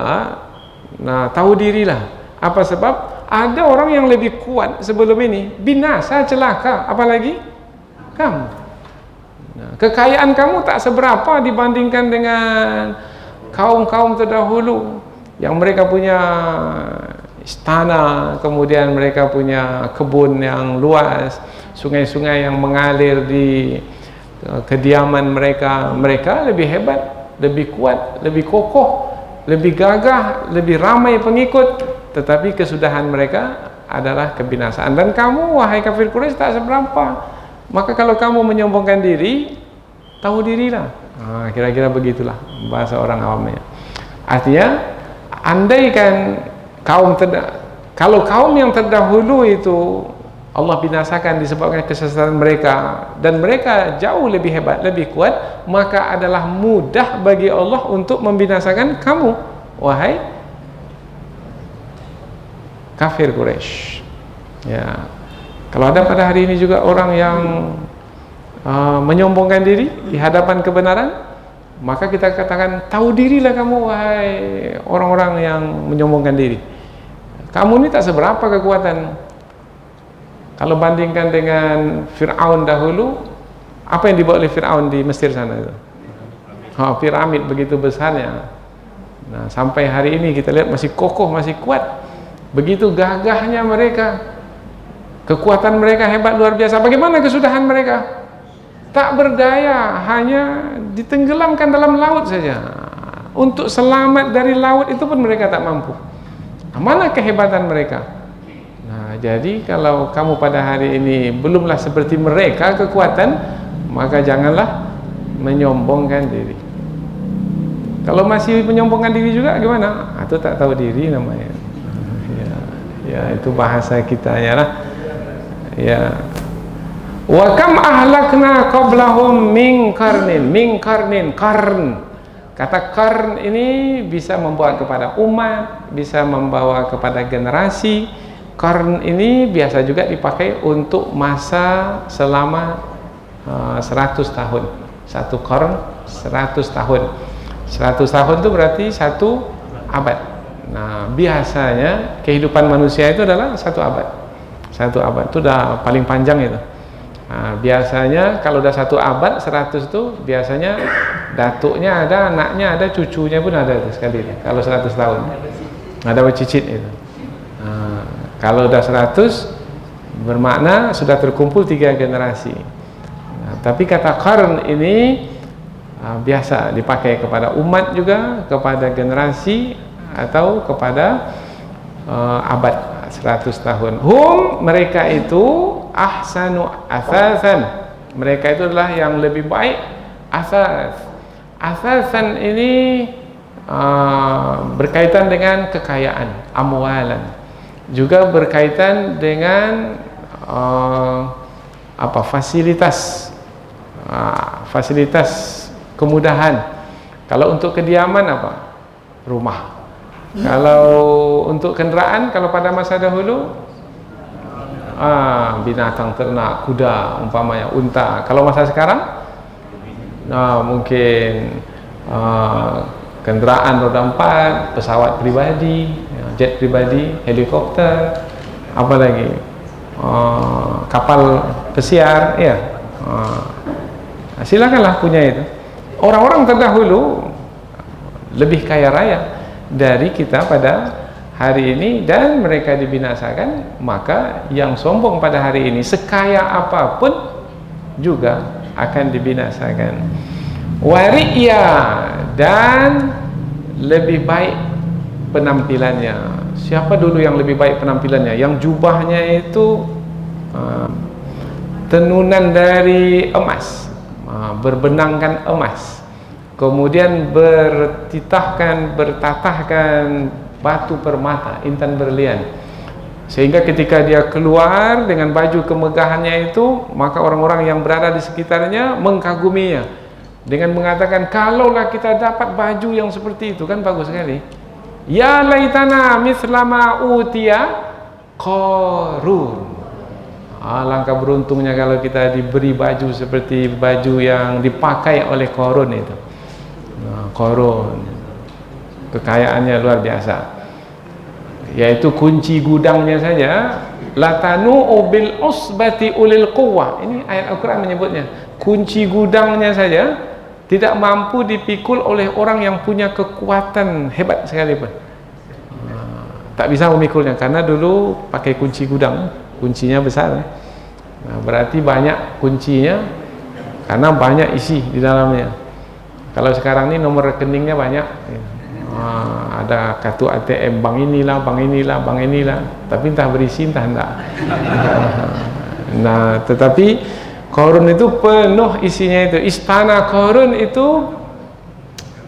nah tahu dirilah. Apa sebab? Ada orang yang lebih kuat sebelum ini, binasa, celaka, apalagi kamu. Nah, kekayaan kamu tak seberapa dibandingkan dengan kaum-kaum terdahulu yang mereka punya istana, kemudian mereka punya kebun yang luas, sungai-sungai yang mengalir di kediaman mereka. Mereka lebih hebat, lebih kuat, lebih kokoh, lebih gagah, lebih ramai pengikut, tetapi kesudahan mereka adalah kebinasaan. Dan kamu wahai kafir Quraisy tak seberapa. Maka kalau kamu menyombongkan diri, tahu dirilah. Kira-kira begitulah bahasa orang awamnya. Artinya, andaikan kalau kaum yang terdahulu itu Allah binasakan disebabkan kesesatan mereka, dan mereka jauh lebih hebat, lebih kuat, maka adalah mudah bagi Allah untuk membinasakan kamu, wahai kafir Quraisy. Ya, kalau ada pada hari ini juga orang yang menyombongkan diri di hadapan kebenaran, maka kita katakan, tahu dirilah kamu wahai orang-orang yang menyombongkan diri. Kamu ini tak seberapa kekuatan. Kalau bandingkan dengan Fir'aun dahulu, apa yang dibawa oleh Fir'aun di Mesir sana itu? piramid begitu besarnya. Nah, sampai hari ini kita lihat masih kokoh, masih kuat. Begitu gagahnya mereka, kekuatan mereka hebat luar biasa. Bagaimana kesudahan mereka? Tak berdaya, hanya ditenggelamkan dalam laut saja. Untuk selamat dari laut itu pun mereka tak mampu. Nah, mana kehebatan mereka? Nah, jadi kalau kamu pada hari ini belumlah seperti mereka kekuatan, maka janganlah menyombongkan diri. Kalau masih menyombongkan diri juga gimana? Itu tak tahu diri namanya. Ya, itu bahasa kitanya lah. Ya. Wa kam ahlakna qablahum min qarnin. Qarn. Kata qarn ini bisa membawa kepada umat, bisa membawa kepada generasi. Qarn ini biasa juga dipakai untuk masa selama 100 tahun. Satu qarn 100 tahun. 100 tahun itu berarti 1 abad. Nah, biasanya kehidupan manusia itu adalah 1 abad. 1 abad itu udah paling panjang itu. Nah, biasanya kalau udah 1 abad 100 itu biasanya datuknya ada, anaknya ada, cucunya pun ada itu sekali. Kalau 100 tahun ada bercicit itu. Nah, kalau udah 100 bermakna sudah terkumpul 3 generasi. Nah, tapi kata qarn ini biasa dipakai kepada umat juga, kepada generasi atau kepada abad 100 tahun. Mereka itu ahsanu asasan. Mereka itu adalah yang lebih baik asas. Asasan ini berkaitan dengan kekayaan, amwalan. Juga berkaitan dengan fasilitas kemudahan. Kalau untuk kediaman apa? Rumah. Kalau untuk kenderaan, kalau pada masa dahulu binatang ternak, kuda umpamanya, unta. Kalau masa sekarang mungkin kenderaan roda 4, pesawat pribadi, jet pribadi, helikopter, apa lagi, kapal pesiar, ya. Silakanlah punya itu. Orang-orang terdahulu lebih kaya raya dari kita pada hari ini, dan mereka dibinasakan. Maka yang sombong pada hari ini sekaya apapun juga akan dibinasakan. Wari'ya, dan lebih baik penampilannya. Siapa dulu yang lebih baik penampilannya? Yang jubahnya itu tenunan dari emas, berbenangkan emas, kemudian bertatahkan batu permata, intan berlian, sehingga ketika dia keluar dengan baju kemegahannya itu, maka orang-orang yang berada di sekitarnya mengkaguminya dengan mengatakan, kalaulah kita dapat baju yang seperti itu, kan bagus sekali. Ya laitana mislama utia Qarun. Alangkah beruntungnya kalau kita diberi baju seperti baju yang dipakai oleh Qarun itu. Qarun kekayaannya luar biasa, yaitu kunci gudangnya saja latanu bil usbati ulil quwwah. Ini ayat Al-Quran menyebutnya. Kunci gudangnya saja tidak mampu dipikul oleh orang yang punya kekuatan hebat sekalipun. Tak bisa memikulnya, karena dulu pakai kunci gudang, kuncinya besar. Nah, berarti banyak kuncinya karena banyak isi di dalamnya. Kalau sekarang ini nomor rekeningnya banyak, ada kartu ATM bank inilah, bank inilah, bank inilah, tapi entah berisi entah enggak. Nah, tetapi Qarun itu penuh isinya itu. Istana Qarun itu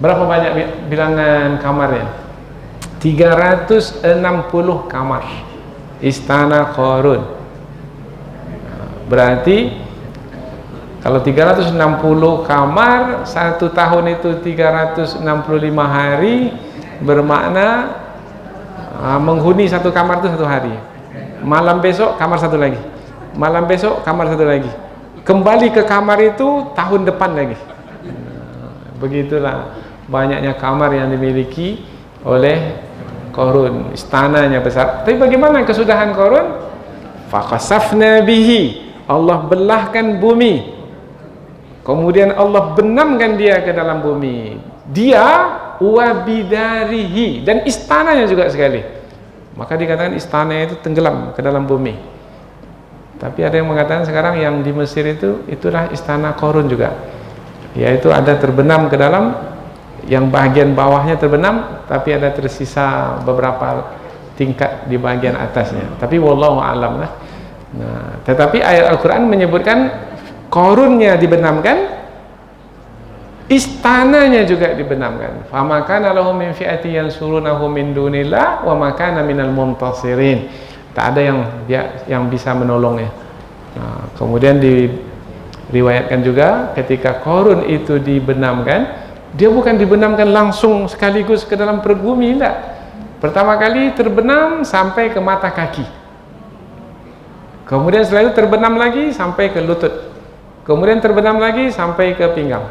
berapa banyak bilangan kamarnya? 360 kamar. Istana Qarun. Berarti kalau 360 kamar, 1 tahun itu 365 hari, bermakna menghuni 1 kamar itu 1 hari. Malam besok kamar 1 lagi, malam besok kamar 1 lagi, kembali ke kamar itu tahun depan lagi. Begitulah banyaknya kamar yang dimiliki oleh Qarun. Istananya besar. Tapi bagaimana kesudahan Qarun? Faqasafna bihi, Allah belahkan bumi. kemudian Allah benamkan dia ke dalam bumi, dia wabidarihi, dan istananya juga sekali. Maka dikatakan istananya itu tenggelam ke dalam bumi. Tapi ada yang mengatakan sekarang yang di Mesir itu, itulah istana Qarun juga, yaitu ada terbenam ke dalam, yang bagian bawahnya terbenam, tapi ada tersisa beberapa tingkat di bagian atasnya. Tapi wallahu a'lam lah. Nah, tetapi ayat Al-Quran menyebutkan Qarunnya dibenamkan, istananya juga dibenamkan. Fama kana lahum min fi'ati yansurunahu min dunillah wa ma kana minal muntasirin. Tak ada yang bisa menolongnya. Nah, kemudian diriwayatkan juga ketika Qarun itu dibenamkan, dia bukan dibenamkan langsung sekaligus ke dalam perut bumi, tidak. Pertama kali terbenam sampai ke mata kaki, kemudian setelah itu terbenam lagi sampai ke lutut, kemudian terbenam lagi sampai ke pinggang.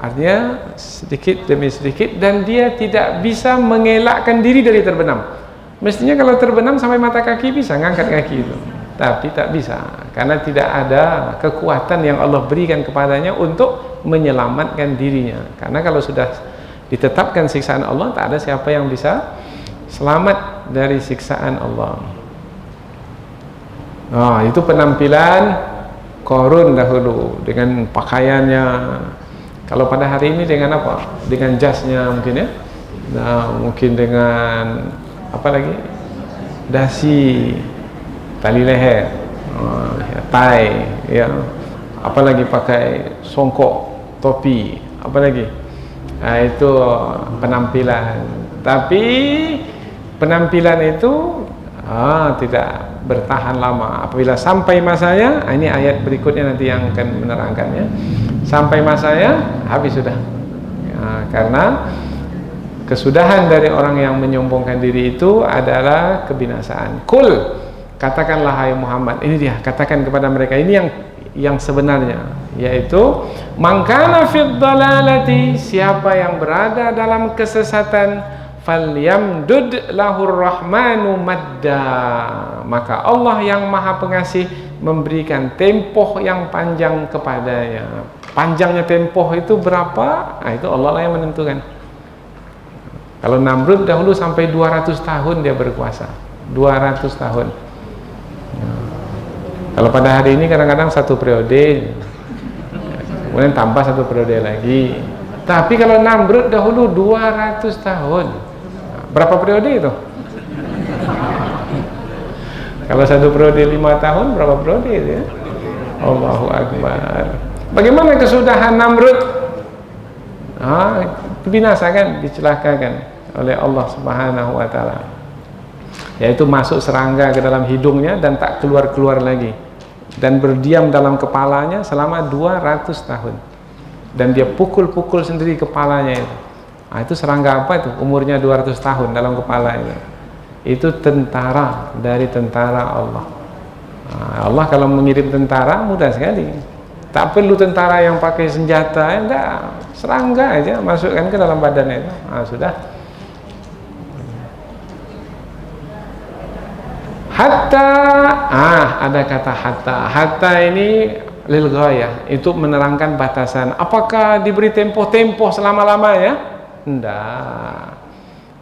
Artinya sedikit demi sedikit, dan dia tidak bisa mengelakkan diri dari terbenam. Mestinya kalau terbenam sampai mata kaki bisa ngangkat kaki itu, tapi tak bisa, karena tidak ada kekuatan yang Allah berikan kepadanya untuk menyelamatkan dirinya. Karena kalau sudah ditetapkan siksaan Allah, tak ada siapa yang bisa selamat dari siksaan Allah. Nah, itu penampilan Qarun dahulu dengan pakaiannya. Kalau pada hari ini dengan apa? Dengan jasnya mungkin ya. Nah, mungkin dengan apa lagi? Dasi, tali leher, tie, ya. Apalagi pakai songkok, topi, apa lagi? Nah, itu penampilan. Tapi penampilan itu tidak bertahan lama. Apabila sampai masanya, ini ayat berikutnya nanti yang akan menerangkannya. Sampai masanya, habis sudah. Ya, karena kesudahan dari orang yang menyombongkan diri itu adalah kebinasaan. Kul, katakanlah hai Muhammad, ini dia, katakan kepada mereka, ini yang sebenarnya, yaitu mangkana fid dalalati, siapa yang berada dalam kesesatan, falyamdud lahur rahmanu madda, maka Allah yang maha pengasih memberikan tempoh yang panjang kepadanya. Panjangnya tempoh itu berapa? Nah, itu Allah lah yang menentukan. Kalau Namrud dahulu sampai 200 tahun dia berkuasa, 200 tahun. Kalau pada hari ini kadang-kadang 1 periode, kemudian tambah 1 periode lagi. Tapi kalau Namrud dahulu 200 tahun. Berapa periode itu? Kalau 1 periode 5 tahun, berapa periode itu ya? Allahu Akbar. Bagaimana kesudahan Namrud? Dibinasakan, dicelakakan oleh Allah Subhanahu wa taala. Yaitu masuk serangga ke dalam hidungnya dan tak keluar-keluar lagi. Dan berdiam dalam kepalanya selama 200 tahun. Dan dia pukul-pukul sendiri kepalanya itu. Nah, itu serangga apa itu? Umurnya 200 tahun dalam kepala itu. Itu tentara dari tentara Allah. Nah, Allah kalau mengirim tentara mudah sekali. Tak perlu tentara yang pakai senjata, enggak, serangga aja masukkan ke dalam badannya itu. Nah, sudah. Hatta, ada kata hatta. Hatta ini lil ghayah, itu menerangkan batasan. Apakah diberi tempo-tempo selama-lamanya? Enggak.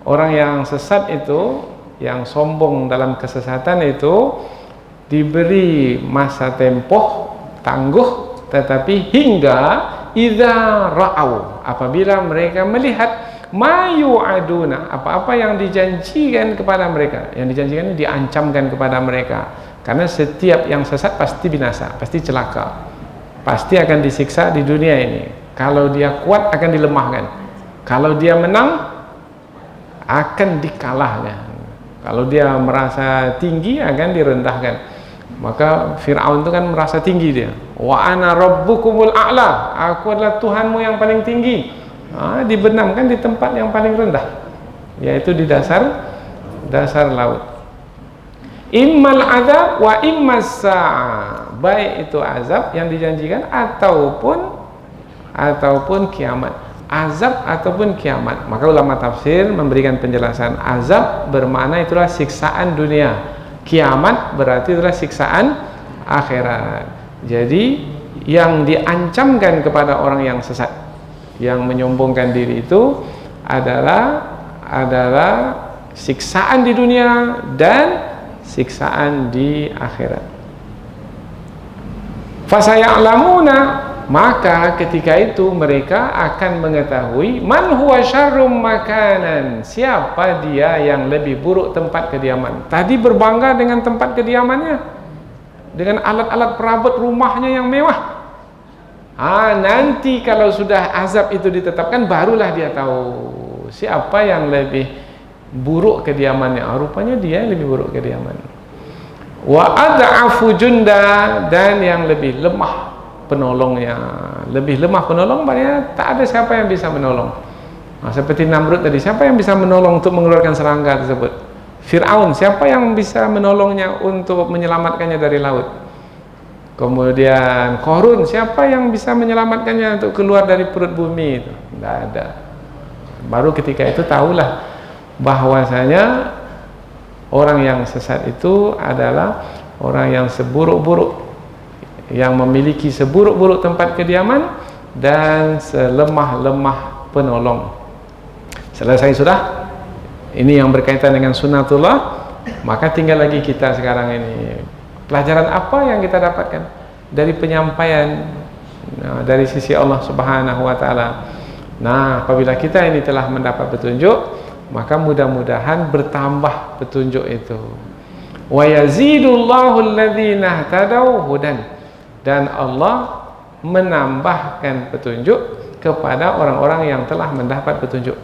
Orang yang sesat itu, yang sombong dalam kesesatan itu diberi masa tempo tangguh, tetapi hingga idza ra'au, apabila mereka melihat mayu aduna, apa-apa yang dijanjikan kepada mereka, yang dijanjikan ini diancamkan kepada mereka. Karena setiap yang sesat pasti binasa, pasti celaka, pasti akan disiksa di dunia ini. Kalau dia kuat akan dilemahkan, kalau dia menang akan dikalahkan, kalau dia merasa tinggi akan direndahkan. Maka Fir'aun itu kan merasa tinggi dia. Wa ana rabbukumul a'la, aku adalah Tuhanmu yang paling tinggi. Dibenamkan di tempat yang paling rendah, yaitu di dasar laut. Immal azab wa immas sa'ah, baik itu azab yang dijanjikan ataupun kiamat. Azab ataupun kiamat. Maka ulama tafsir memberikan penjelasan, azab bermakna itulah siksaan dunia, kiamat berarti adalah siksaan akhirat. Jadi yang diancamkan kepada orang yang sesat, yang menyombongkan diri itu adalah siksaan di dunia dan siksaan di akhirat. Fasaya'lamuna, maka ketika itu mereka akan mengetahui man huwa syarrum makanan, siapa dia yang lebih buruk tempat kediaman. Tadi berbangga dengan tempat kediamannya, dengan alat-alat perabot rumahnya yang mewah. Nanti kalau sudah azab itu ditetapkan, barulah dia tahu siapa yang lebih buruk kediamannya. Rupanya dia yang lebih buruk kediaman. Wa ad'afu junda, dan yang lebih lemah penolongnya. Lebih lemah penolong, maknanya tak ada siapa yang bisa menolong. Seperti Namrud tadi, siapa yang bisa menolong untuk mengeluarkan serangga tersebut? Fir'aun, siapa yang bisa menolongnya untuk menyelamatkannya dari laut? Kemudian Qarun, siapa yang bisa menyelamatkannya untuk keluar dari perut bumi itu? Tidak ada. Baru ketika itu tahulah bahwasanya orang yang sesat itu adalah orang yang seburuk-buruk, yang memiliki seburuk-buruk tempat kediaman dan selemah-lemah penolong. Selesai sudah? Ini yang berkaitan dengan sunnatullah. Maka tinggal lagi kita sekarang ini, pelajaran apa yang kita dapatkan dari penyampaian dari sisi Allah Subhanahu wa taala. Nah, apabila kita ini telah mendapat petunjuk, maka mudah-mudahan bertambah petunjuk itu. Wa yazidullahu alladhina ihtadaw hudan, dan Allah menambahkan petunjuk kepada orang-orang yang telah mendapat petunjuk.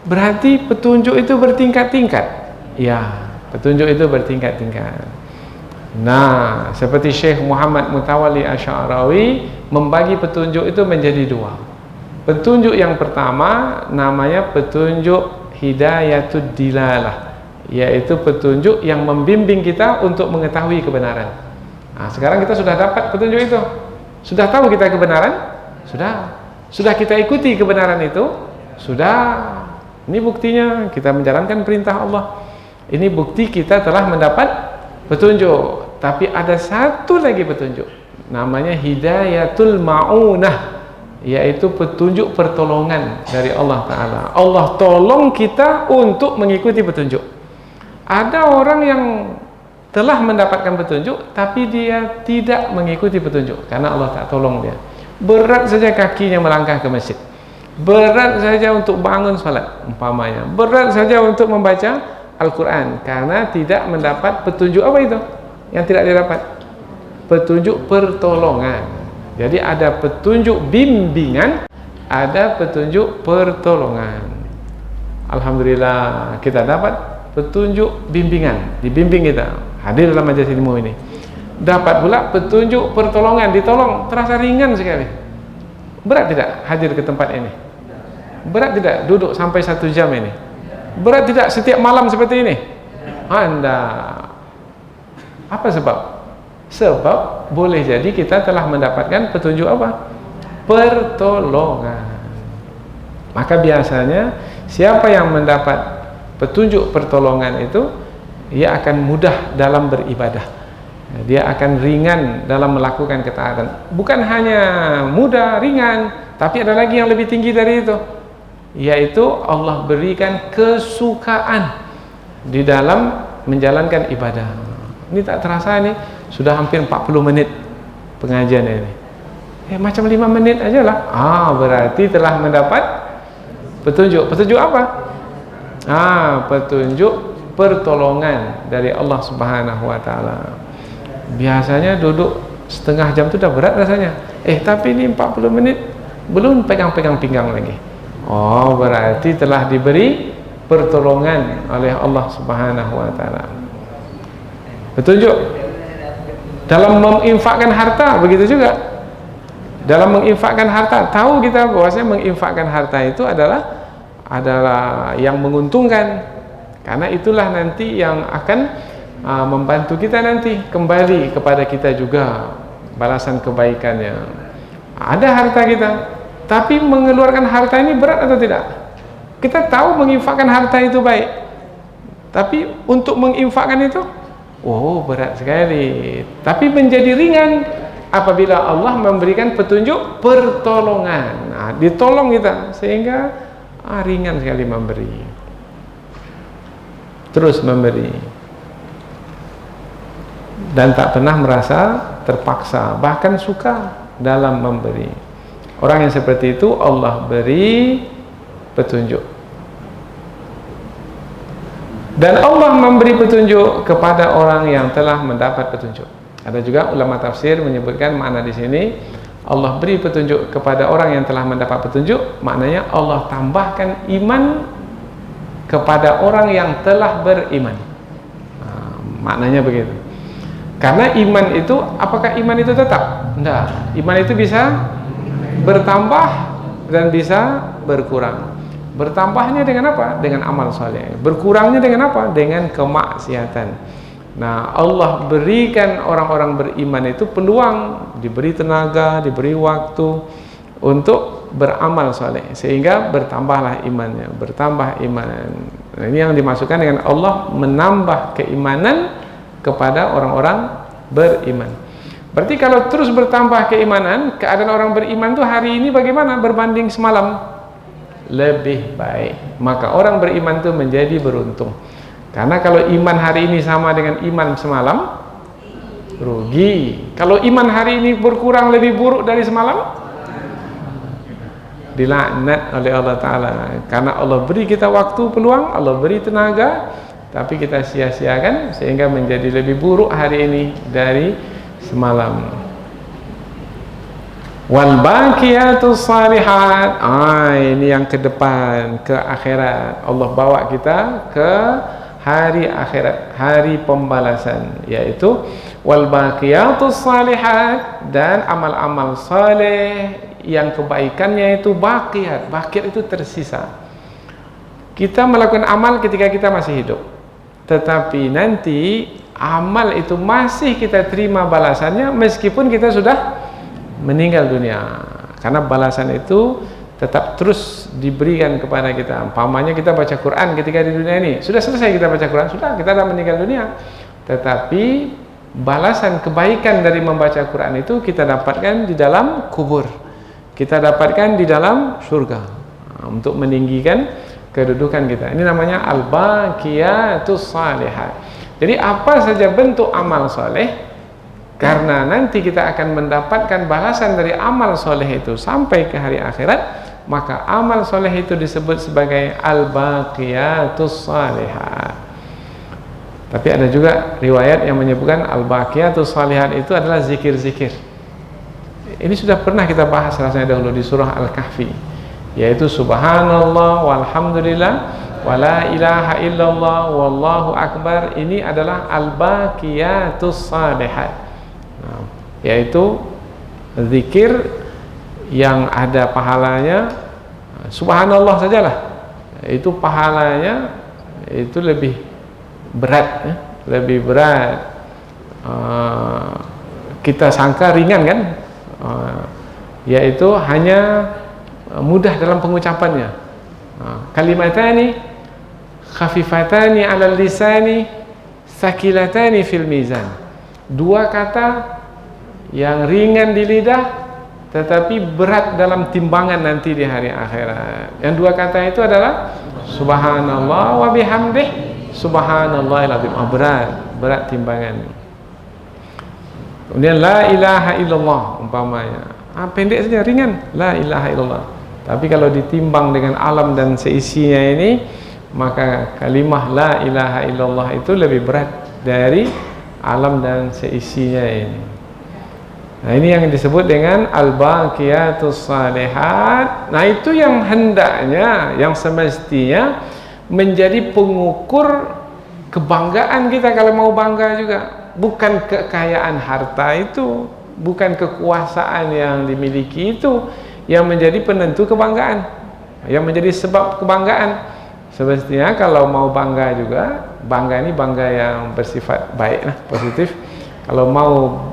Berarti petunjuk itu bertingkat-tingkat. Ya, petunjuk itu bertingkat-tingkat. Nah, seperti Syekh Muhammad Mutawalli Asy'arawi membagi petunjuk itu menjadi dua. Petunjuk yang pertama namanya petunjuk hidayatud dilalah, yaitu petunjuk yang membimbing kita untuk mengetahui kebenaran. Sekarang kita sudah dapat petunjuk itu, sudah tahu kita kebenaran, sudah kita ikuti kebenaran itu, sudah. Ini buktinya kita menjalankan perintah Allah. Ini bukti kita telah mendapat petunjuk. Tapi ada satu lagi petunjuk, namanya hidayatul ma'unah, yaitu petunjuk pertolongan dari Allah Ta'ala. Allah tolong kita untuk mengikuti petunjuk. Ada orang yang telah mendapatkan petunjuk, tapi dia tidak mengikuti petunjuk karena Allah tak tolong dia. Berat saja kakinya melangkah ke masjid, berat saja untuk bangun salat umpamanya, berat saja untuk membaca Al-Quran, karena tidak mendapat petunjuk. Apa itu yang tidak didapat? Petunjuk pertolongan. Jadi ada petunjuk bimbingan, ada petunjuk pertolongan. Alhamdulillah kita dapat petunjuk bimbingan, dibimbing kita hadir dalam majelis ilmu ini. Dapat pula petunjuk pertolongan, ditolong, terasa ringan sekali. Berat tidak hadir ke tempat ini? Berat tidak duduk sampai 1 jam ini? Berat tidak setiap malam seperti ini? Anda, apa sebab? Sebab boleh jadi kita telah mendapatkan petunjuk apa? Pertolongan. Maka biasanya siapa yang mendapat petunjuk pertolongan itu, ia akan mudah dalam beribadah, dia akan ringan dalam melakukan ketaatan. Bukan hanya mudah, ringan, tapi ada lagi yang lebih tinggi dari itu, yaitu Allah berikan kesukaan di dalam menjalankan ibadah. Ini tak terasa nih, sudah hampir 40 menit pengajian ini. Macam 5 menit aja lah. Berarti telah mendapat petunjuk. Petunjuk apa? Petunjuk pertolongan dari Allah Subhanahu wa taala. Biasanya duduk setengah jam itu udah berat rasanya. Tapi ini 40 menit belum pegang-pegang pinggang lagi. Berarti telah diberi pertolongan oleh Allah Subhanahu wa taala. Petunjuk dalam menginfakkan harta, begitu juga. Dalam menginfakkan harta, tahu kita bahwasanya menginfakkan harta itu adalah yang menguntungkan, karena itulah nanti yang akan membantu kita nanti kembali kepada kita juga balasan kebaikannya. Ada harta kita, tapi mengeluarkan harta ini berat atau tidak? Kita tahu menginfakkan harta itu baik, tapi untuk menginfakkan itu berat sekali. Tapi menjadi ringan apabila Allah memberikan petunjuk pertolongan. Nah, ditolong kita sehingga ringan sekali memberi. Terus memberi. Dan tak pernah merasa terpaksa, bahkan suka dalam memberi. Orang yang seperti itu Allah beri petunjuk. Dan Allah memberi petunjuk kepada orang yang telah mendapat petunjuk. Ada juga ulama tafsir menyebutkan makna di sini, Allah beri petunjuk kepada orang yang telah mendapat petunjuk, maknanya Allah tambahkan iman kepada orang yang telah beriman. Maknanya begitu. Karena iman itu, apakah iman itu tetap? Tidak. Iman itu bisa bertambah dan bisa berkurang. Bertambahnya dengan apa? Dengan amal saleh. Berkurangnya dengan apa? Dengan kemaksiatan. Nah, Allah berikan orang-orang beriman itu peluang, diberi tenaga, diberi waktu untuk beramal saleh, sehingga bertambahlah imannya, bertambah iman. Nah, ini yang dimasukkan dengan Allah menambah keimanan kepada orang-orang beriman. Berarti kalau terus bertambah keimanan, keadaan orang beriman itu hari ini bagaimana berbanding semalam? Lebih baik. Maka orang beriman itu menjadi beruntung. Karena kalau iman hari ini sama dengan iman semalam, rugi. Kalau iman hari ini berkurang lebih buruk dari semalam, dilaknat oleh Allah Ta'ala. Karena Allah beri kita waktu, peluang, Allah beri tenaga, tapi kita sia-siakan sehingga menjadi lebih buruk hari ini dari semalam. Wal baqiyatus shalihat, ini yang ke depan, ke akhirat. Allah bawa kita ke hari akhirat, hari pembalasan, yaitu wal baqiyatus shalihat, dan amal-amal saleh yang kebaikannya itu baqiyat. Baqiyat itu tersisa. Kita melakukan amal ketika kita masih hidup, tetapi nanti amal itu masih kita terima balasannya meskipun kita sudah meninggal dunia. Karena balasan itu tetap terus diberikan kepada kita. Umpamanya kita baca Quran ketika di dunia ini, sudah selesai kita baca Quran, sudah kita sudah meninggal dunia. Tetapi balasan kebaikan dari membaca Quran itu kita dapatkan di dalam kubur, kita dapatkan di dalam surga, untuk meninggikan kedudukan kita. Ini namanya al-baqiyatus shalihat. Jadi apa saja bentuk amal soleh, karena nanti kita akan mendapatkan balasan dari amal soleh itu sampai ke hari akhirat, maka amal soleh itu disebut sebagai al-baqiyatus shalihat. Tapi ada juga riwayat yang menyebutkan al-baqiyatus shalihat itu adalah zikir-zikir. Ini sudah pernah kita bahas rasanya dahulu di surah Al-Kahfi, yaitu subhanallah walhamdulillah wala ilaha illallah wallahu akbar. Ini adalah al-baqiyatus shalihat, yaitu zikir yang ada pahalanya. Subhanallah sajalah itu pahalanya itu lebih berat, lebih berat. Kita sangka ringan kan, yaitu hanya mudah dalam pengucapannya. Kalimatani khafifatani 'alal lisani sakilatani fil mizan. Dua kata yang ringan di lidah tetapi berat dalam timbangan nanti di hari akhirat. Yang dua kata itu adalah subhanallah wa bihamdih subhanallahil azim. Berat timbangan. Kemudian la ilaha illallah umpamanya, pendek saja, ringan, la ilaha illallah. Tapi kalau ditimbang dengan alam dan seisinya ini, maka kalimah la ilaha illallah itu lebih berat dari alam dan seisinya ini. Nah, ini yang disebut dengan al-baqiyatus shalihat. Nah, itu yang hendaknya, yang semestinya menjadi pengukur kebanggaan kita kalau mau bangga juga. Bukan kekayaan harta itu, bukan kekuasaan yang dimiliki itu yang menjadi penentu kebanggaan, yang menjadi sebab kebanggaan. Semestinya kalau mau bangga juga, bangga ini bangga yang bersifat baik, positif. Kalau mau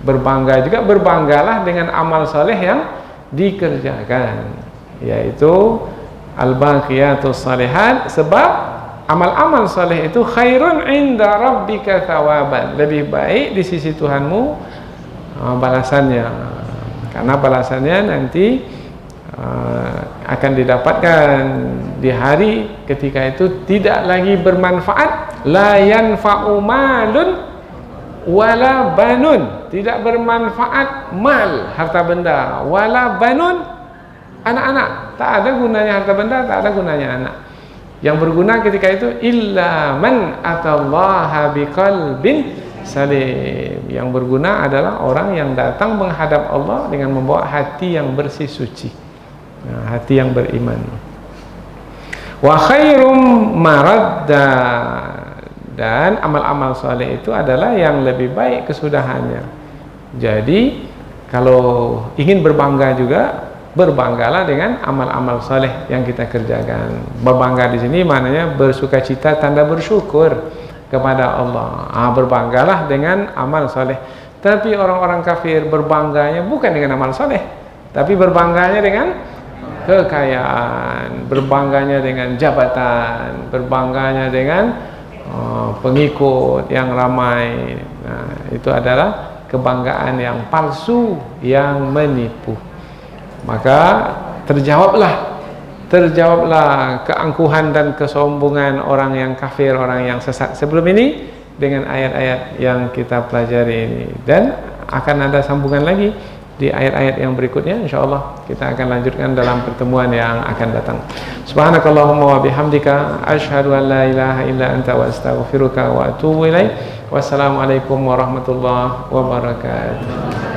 berbangga juga, berbanggalah dengan amal saleh yang dikerjakan, yaitu al-baqiyatus shalihat. Sebab amal-amal saleh itu khairun inda rabbika thawaban, lebih baik di sisi Tuhanmu balasannya, karena balasannya nanti akan didapatkan di hari ketika itu tidak lagi bermanfaat. La yanfa'u malun wala banun, tidak bermanfaat mal, harta benda, wala banun, anak-anak. Tak ada gunanya harta benda, tak ada gunanya anak. Yang berguna ketika itu illa man atallaha biqalbin salim. Yang berguna adalah orang yang datang menghadap Allah dengan membawa hati yang bersih suci, hati yang beriman. Wa khairum maradda, dan amal-amal soleh itu adalah yang lebih baik kesudahannya. Jadi kalau ingin berbangga juga, berbanggalah dengan amal-amal soleh yang kita kerjakan. Berbangga di sini maknanya bersukacita, tanda bersyukur kepada Allah. Berbanggalah dengan amal soleh. Tapi orang-orang kafir berbangganya bukan dengan amal soleh, tapi berbangganya dengan kekayaan, berbangganya dengan jabatan, berbangganya dengan pengikut yang ramai. Nah, itu adalah kebanggaan yang palsu, yang menipu. Maka terjawablah keangkuhan dan kesombongan orang yang kafir, orang yang sesat sebelum ini dengan ayat-ayat yang kita pelajari ini, dan akan ada sambungan lagi di ayat-ayat yang berikutnya. InsyaAllah kita akan lanjutkan dalam pertemuan yang akan datang. Subhanakallahumma wa bihamdika asyhadu an la ilaha illa anta wa astaghfiruka wa atubu ilaik. Wassalamualaikum warahmatullahi wabarakatuh.